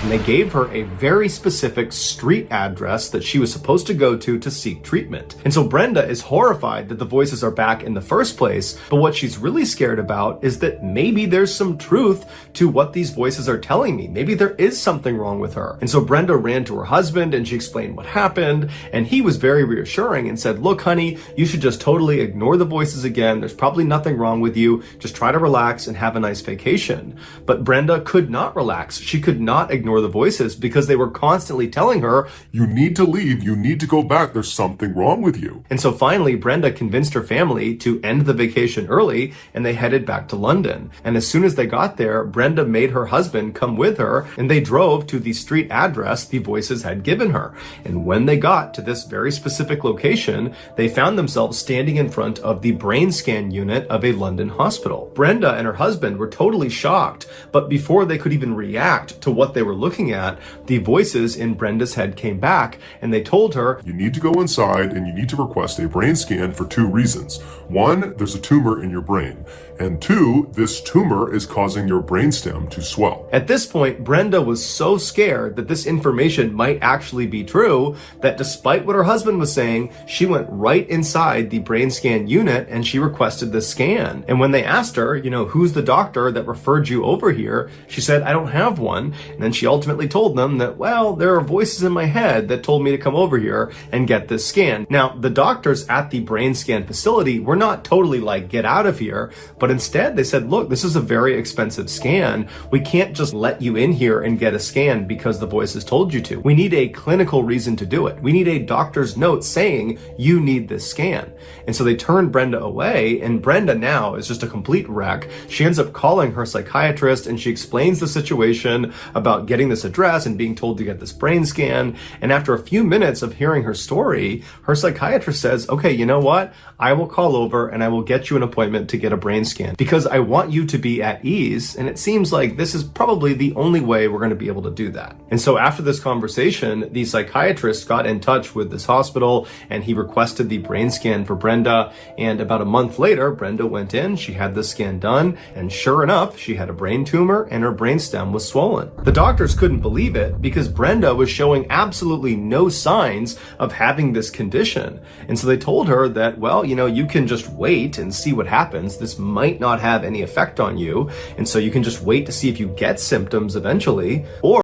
and they gave her a very specific street address that she was supposed to go to seek treatment. And so Brenda is horrified that the voices are back in the first place, but what she's really scared about is that maybe there's some truth to what these voices are telling me. Maybe there is something wrong with her. And so Brenda ran to her husband and she explained what happened, and he was very reassuring and said, look, honey, you should just totally ignore the voices again. There's probably nothing wrong with you. Just try to relax and have a nice vacation. But Brenda could not relax. She could not ignore the voices because they were constantly telling her, you need to leave, you need to go back, there's something wrong with you. And so finally, Brenda convinced her family to end the vacation early, and they headed back to London. And as soon as they got there, Brenda made her husband come with her, and they drove to the street address the voices had given her. And when they got to this very specific location, they found themselves standing in front of the brain scan unit of a London hospital. Brenda and her husband were totally shocked, but before they could even react to what they were looking at, the voices in Brenda's head came back, and they told her, you need to go inside and you need to request a brain scan for 2 reasons. 1, there's a tumor in your brain. And 2, this tumor is causing your brainstem to swell. At this point, Brenda was so scared that this information might actually be true that despite what her husband was saying, she went right inside the brain scan unit and she requested the scan. And when they asked her, who's the doctor that referred you over here? She said, I don't have one. And then she ultimately told them that, well, there are voices in my head that told me to come over here and get this scan. Now, the doctors at the brain scan facility were not totally like, get out of here, but instead they said, look, this is a very expensive scan. We can't just let you in here and get a scan because the voices told you to. We need a clinical reason to do it. We need a doctor's note saying you need this scan. And so they turned Brenda away, and Brenda now is just a complete wreck. She ends up calling her psychiatrist and she explains the situation about getting this address and being told to get this brain scan. And after a few minutes of hearing her story, her psychiatrist says, okay, you know what? I will call over and I will get you an appointment to get a brain scan because I want you to be at ease. And it seems like this is probably the only way we're going to be able to do that. And so after this conversation, the psychiatrist got in touch with this hospital and he requested the brain scan for Brenda. And about a month later, Brenda went in, she had the scan done, and sure enough, she had a brain tumor and her brainstem was swollen. The doctors couldn't believe it because Brenda was showing absolutely no signs of having this condition. And so they told her that, well, you can just wait and see what happens. This might not have any effect on you. And so you can just wait to see if you get symptoms eventually, or